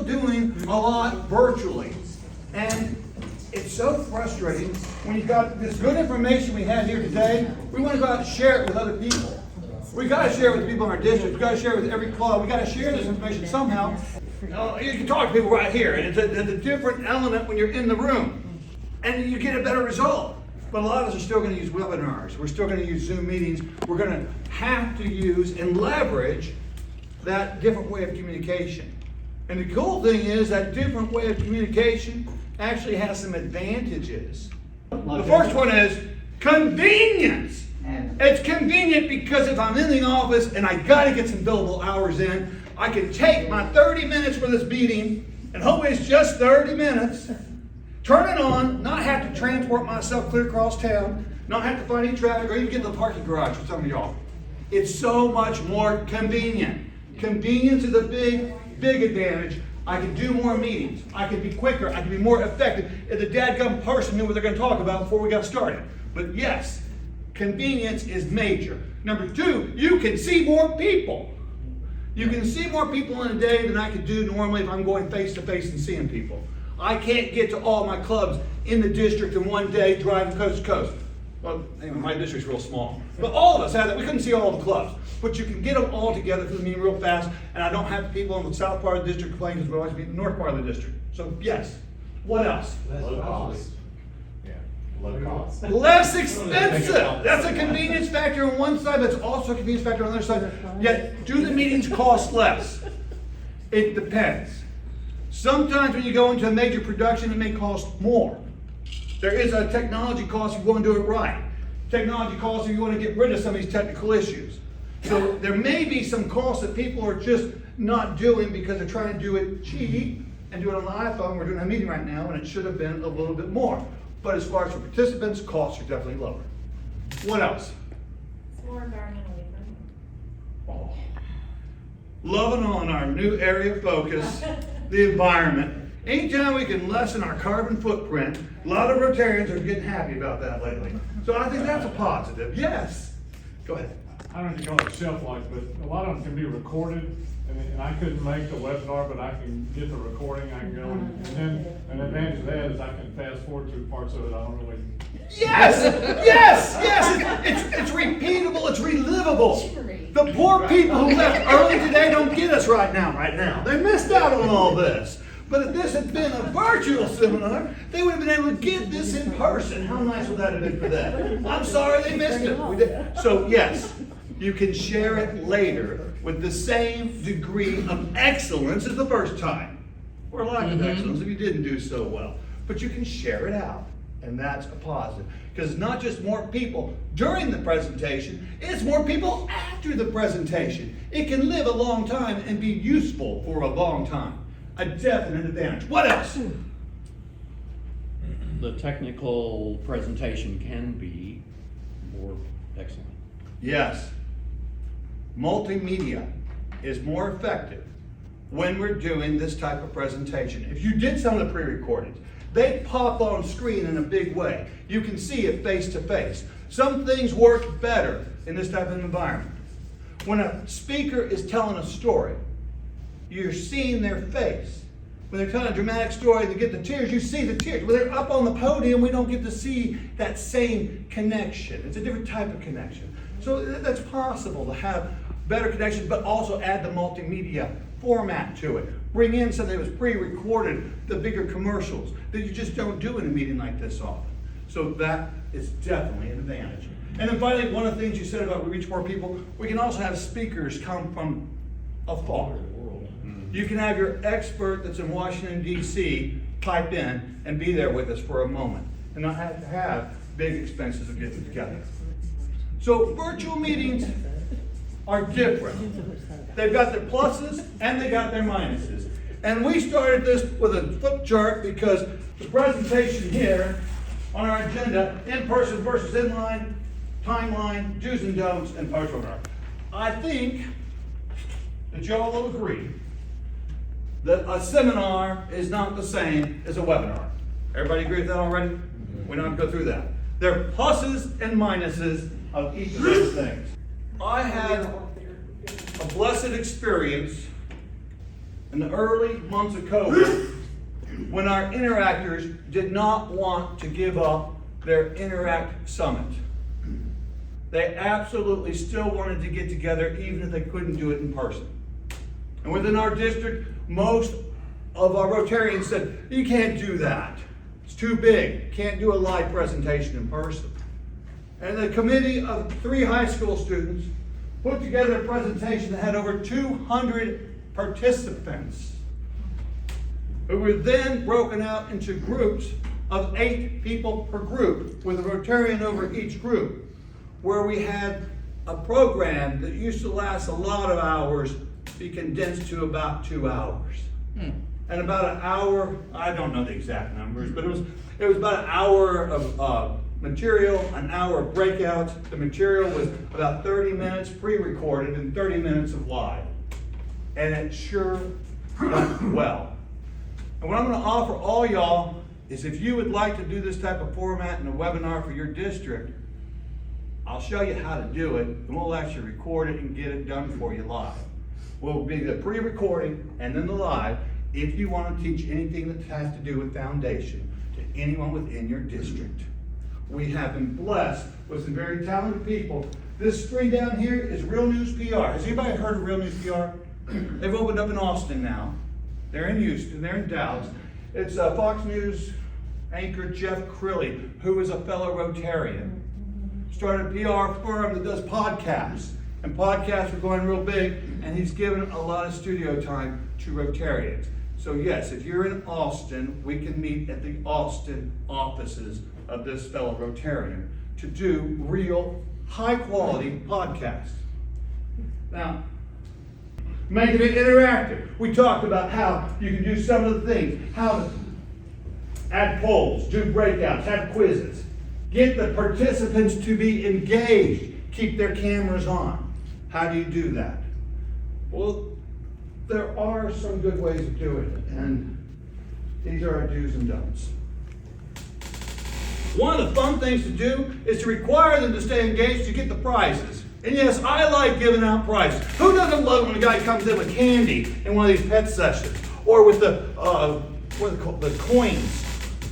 doing a lot virtually. And it's so frustrating when you've got this good information we have here today, we want to go out and share it with other people. We got to share it with the people in our district. We got to share it with every club. We got to share this information somehow. You can talk to people right here, and it's a different element when you're in the room, and you get a better result. But a lot of us are still going to use webinars. We're still going to use Zoom meetings. We're going to have to use and leverage that different way of communication. And the cool thing is that different way of communication actually has some advantages. The first one is convenience. It's convenient because if I'm in the office and I got to get some billable hours in, I can take my 30 minutes for this meeting, and hopefully it's just 30 minutes, turn it on, not have to transport myself clear across town, not have to find any traffic, or even get to the parking garage for some of y'all. It's so much more convenient. Convenience is a big advantage. I can do more meetings. I can be quicker. I can be more effective. If the dadgum person knew what they're going to talk about before we got started. But yes, convenience is major. Number two, you can see more people. You can see more people in a day than I could do normally if I'm going face to face and seeing people. I can't get to all my clubs in the district in one day driving coast to coast. Well, anyway, my district's real small. But all of us have that. We couldn't see all the clubs. But you can get them all together for the meeting real fast, and I don't have people in the south part of the district complaining because we always meet in the north part of the district. So yes. What else? Low cost. Yeah, low cost. Less expensive. That's a convenience factor on one side, but it's also a convenience factor on the other side. Yet, do the meetings cost less? It depends. Sometimes when you go into a major production, it may cost more. There is a technology cost if you want to do it right. Technology cost if you want to get rid of some of these technical issues. So there may be some costs that people are just not doing because they're trying to do it cheap and do it on the iPhone. We're doing a meeting right now, and it should have been a little bit more. But as far as for participants, costs are definitely lower. What else? It's more environmentally friendly. Oh. Loving on our new area of focus, the environment. Anytime we can lessen our carbon footprint, a lot of Rotarians are getting happy about that lately. So I think that's a positive. Yes. Go ahead. I don't know if you call it shelf life, but a lot of them can be recorded, and I couldn't make the webinar, but I can get the recording, I can go, and then an advantage of that is I can fast forward through parts of it I don't really. Yes! Yes! Yes! It's repeatable, it's relivable. The poor people who left early today don't get us right now. They missed out on all this. But if this had been a virtual seminar, they would have been able to get this in person. How nice would that have been for them? I'm sorry they missed it. So yes, you can share it later with the same degree of excellence as the first time. Or lack of excellence if you didn't do so well. But you can share it out. And that's a positive. Because it's not just more people during the presentation, it's more people after the presentation. It can live a long time and be useful for a long time. A definite advantage. What else? The technical presentation can be more excellent. Yes. Multimedia is more effective when we're doing this type of presentation. If you did some of the pre-recordings, they pop on screen in a big way. You can see it face to face. Some things work better in this type of environment. When a speaker is telling a story, you're seeing their face. When they're telling a dramatic story, they get the tears, you see the tears. When they're up on the podium, we don't get to see that same connection. It's a different type of connection. So that's possible to have better connection, but also add the multimedia format to it. Bring in something that was pre-recorded, the bigger commercials that you just don't do in a meeting like this often. So that is definitely an advantage. And then finally, one of the things you said about we reach more people, we can also have speakers come from afar. You can have your expert that's in Washington, D.C. pipe in and be there with us for a moment and not have to have big expenses of getting together. So virtual meetings are different. They've got their pluses and they got their minuses. And we started this with a flip chart because the presentation here on our agenda, in-person versus in-line, timeline, do's and don'ts, and post-webinar. I think that y'all will agree that a seminar is not the same as a webinar. Everybody agree with that already? We don't have to go through that. There are pluses and minuses of each of those things. I had a blessed experience in the early months of COVID, when our interactors did not want to give up their Interact Summit. They absolutely still wanted to get together even if they couldn't do it in person. And within our district, most of our Rotarians said, you can't do that. It's too big. Can't do a live presentation in person. And the committee of 3 high school students put together a presentation that had over 200 participants who were then broken out into groups of 8 people per group, with a Rotarian over each group, where we had a program that used to last a lot of hours be condensed to about 2 hours. And about an hour, I don't know the exact numbers, but it was about an hour of material, an hour of breakouts. The material was about 30 minutes pre-recorded and 30 minutes of live. And it sure went well. And what I'm going to offer all y'all is, if you would like to do this type of format in a webinar for your district, I'll show you how to do it, and we'll actually record it and get it done for you live. Will be the pre-recording and then the live, if you want to teach anything that has to do with foundation to anyone within your district. We have been blessed with some very talented people. This screen down here is Real News PR. Has anybody heard of Real News PR? They've opened up in Austin now. They're in Houston, they're in Dallas. It's Fox News anchor Jeff Crilly, who is a fellow Rotarian. Started a PR firm that does podcasts. And podcasts are going real big, and he's given a lot of studio time to Rotarians. So yes, if you're in Austin, we can meet at the Austin offices of this fellow Rotarian to do real, high-quality podcasts. Now, making it interactive. We talked about how you can do some of the things, how to add polls, do breakouts, have quizzes, get the participants to be engaged, keep their cameras on. How do you do that? Well, there are some good ways of doing it, and these are our do's and don'ts. One of the fun things to do is to require them to stay engaged to get the prizes. And yes, I like giving out prizes. Who doesn't love when a guy comes in with candy in one of these pet sessions? Or with the, what are they called? The coins,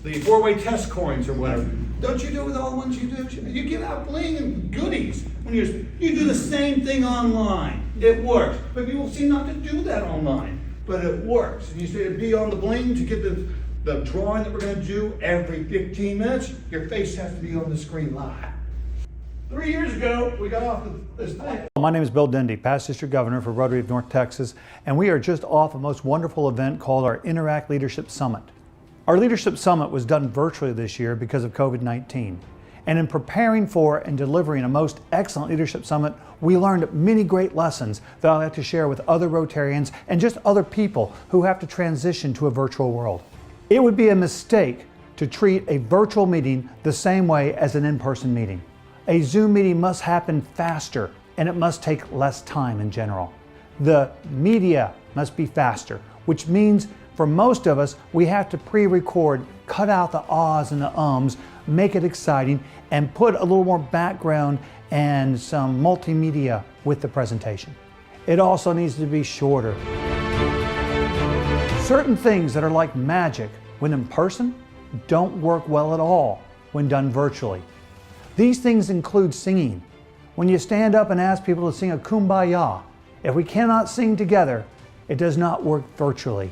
the 4-way test coins or whatever. Don't you do it with all the ones you do? You give out bling and goodies. When you do the same thing online. It works. But people seem not to do that online. But it works. And you say be on the bling to get the drawing that we're going to do every 15 minutes. Your face has to be on the screen live. 3 years ago, we got off this thing. My name is Bill Dendy, past district governor for Rotary of North Texas, and we are just off a most wonderful event called our Interact Leadership Summit. Our Leadership Summit was done virtually this year because of COVID-19. And in preparing for and delivering a most excellent Leadership Summit, we learned many great lessons that I'd like to share with other Rotarians and just other people who have to transition to a virtual world. It would be a mistake to treat a virtual meeting the same way as an in-person meeting. A Zoom meeting must happen faster, and it must take less time in general. The media must be faster, which means for most of us, we have to pre-record, cut out the ahs and the ums, make it exciting, and put a little more background and some multimedia with the presentation. It also needs to be shorter. Certain things that are like magic when in person don't work well at all when done virtually. These things include singing. When you stand up and ask people to sing a kumbaya, if we cannot sing together, it does not work virtually.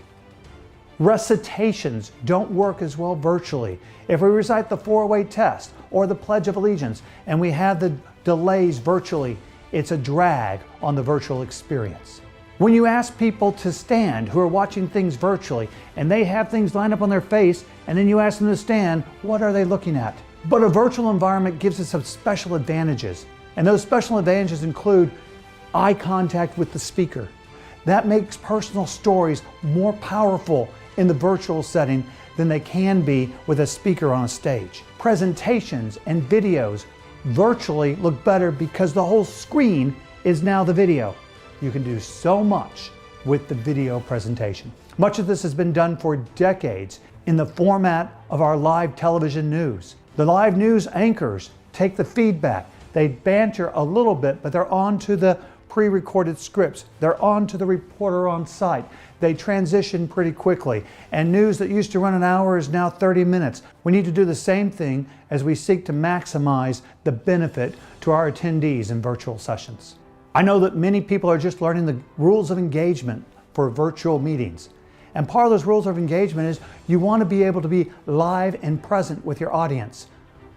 Recitations don't work as well virtually. If we recite the 4-way test or the Pledge of Allegiance and we have the delays virtually, it's a drag on the virtual experience. When you ask people to stand who are watching things virtually and they have things lined up on their face and then you ask them to stand, what are they looking at? But a virtual environment gives us some special advantages. And those special advantages include eye contact with the speaker. That makes personal stories more powerful in the virtual setting than they can be with a speaker on a stage. Presentations and videos virtually look better because the whole screen is now the video. You can do so much with the video presentation. Much of this has been done for decades in the format of our live television news. The live news anchors take the feedback. They banter a little bit, but they're on to the pre-recorded scripts. They're on to the reporter on site. They transition pretty quickly. And news that used to run an hour is now 30 minutes. We need to do the same thing as we seek to maximize the benefit to our attendees in virtual sessions. I know that many people are just learning the rules of engagement for virtual meetings. And part of those rules of engagement is you want to be able to be live and present with your audience.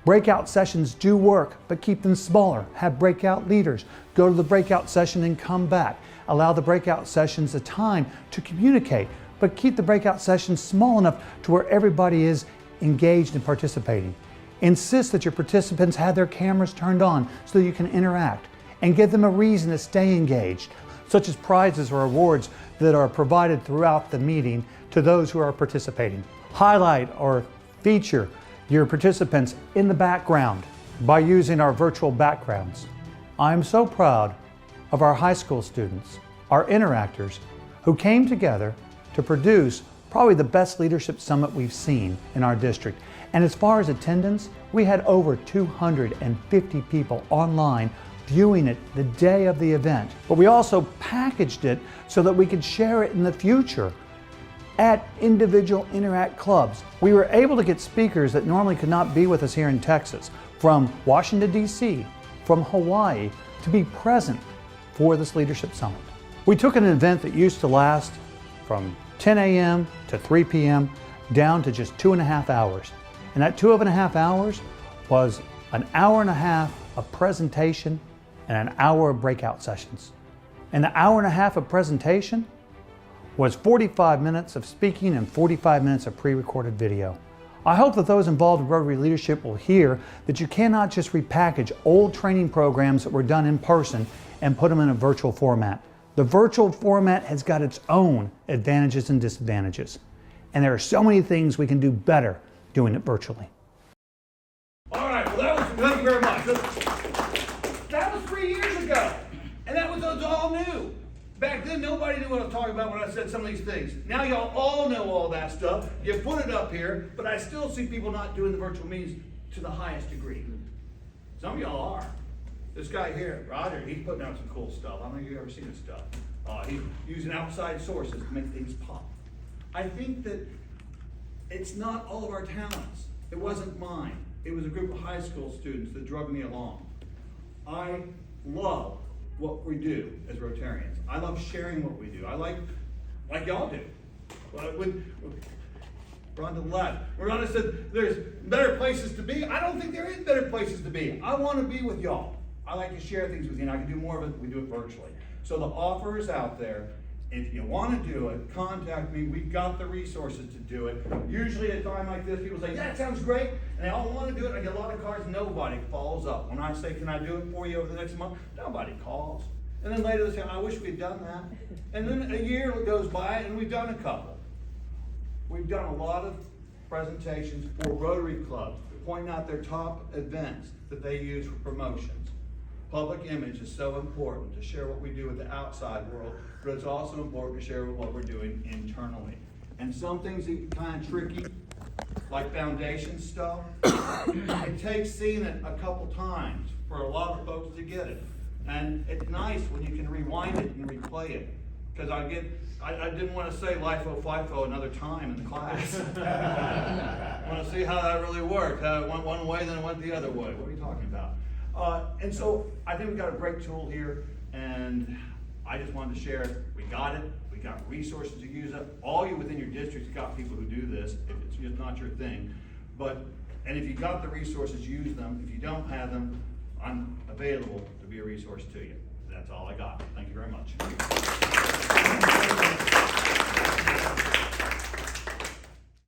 Breakout sessions do work, but keep them smaller. Have breakout leaders. Go to the breakout session and come back. Allow the breakout sessions the time to communicate, but keep the breakout sessions small enough to where everybody is engaged and participating. Insist that your participants have their cameras turned on so that you can interact, and give them a reason to stay engaged, such as prizes or awards that are provided throughout the meeting to those who are participating. Highlight or feature your participants in the background by using our virtual backgrounds. I'm so proud of our high school students, our interactors, who came together to produce probably the best leadership summit we've seen in our district. And as far as attendance, we had over 250 people online viewing it the day of the event. But we also packaged it so that we could share it in the future at individual Interact clubs. We were able to get speakers that normally could not be with us here in Texas, from Washington, D.C., from Hawaii, to be present for this Leadership Summit. We took an event that used to last from 10 a.m. to 3 p.m. down to just 2.5 hours. And that 2.5 hours was an hour and a half of presentation and an hour of breakout sessions. And the hour and a half of presentation was 45 minutes of speaking and 45 minutes of pre-recorded video. I hope that those involved in Rotary leadership will hear that you cannot just repackage old training programs that were done in person and put them in a virtual format. The virtual format has got its own advantages and disadvantages. And there are so many things we can do better doing it virtually. All right, well, thank you very much. That was 3 years ago, and that was all new. Back then, nobody knew what I was talking about when I said some of these things. Now y'all all know all that stuff. You put it up here, but I still see people not doing the virtual meetings to the highest degree. Some of y'all are. This guy here, Roger, he's putting out some cool stuff. I don't know if you've ever seen this stuff. He's using outside sources to make things pop. I think that it's not all of our talents. It wasn't mine. It was a group of high school students that drug me along. I love what we do as Rotarians. I love sharing what we do. I like y'all do. We're on to the left. Rhonda said there's better places to be. I don't think there is better places to be. I want to be with y'all. I like to share things with you, and I can do more of it. We do it virtually. So the offer is out there. If you want to do it, contact me. We've got the resources to do it. Usually at a time like this, people say, yeah, that sounds great. And they all want to do it. I get a lot of cards. Nobody follows up. When I say, can I do it for you over the next month? Nobody calls. And then later they say, I wish we'd done that. And then a year goes by and we've done a couple. We've done a lot of presentations for Rotary clubs, pointing out their top events that they use for promotions. Public image is so important to share what we do with the outside world, but it's also important to share what we're doing internally. And some things that are kind of tricky, like foundation stuff, it takes seeing it a couple times for a lot of folks to get it. And it's nice when you can rewind it and replay it. Because I didn't want to say LIFO, FIFO another time in the class. I want to see how that really worked. How it went one way, then it went the other way. What are you talking about? And so I think we've got a great tool here, and I just wanted to share it. We got it. We got resources to use it. All you within your district's got people who do this, if it's just not your thing. And if you got the resources, use them. If you don't have them, I'm available to be a resource to you. That's all I got. Thank you very much.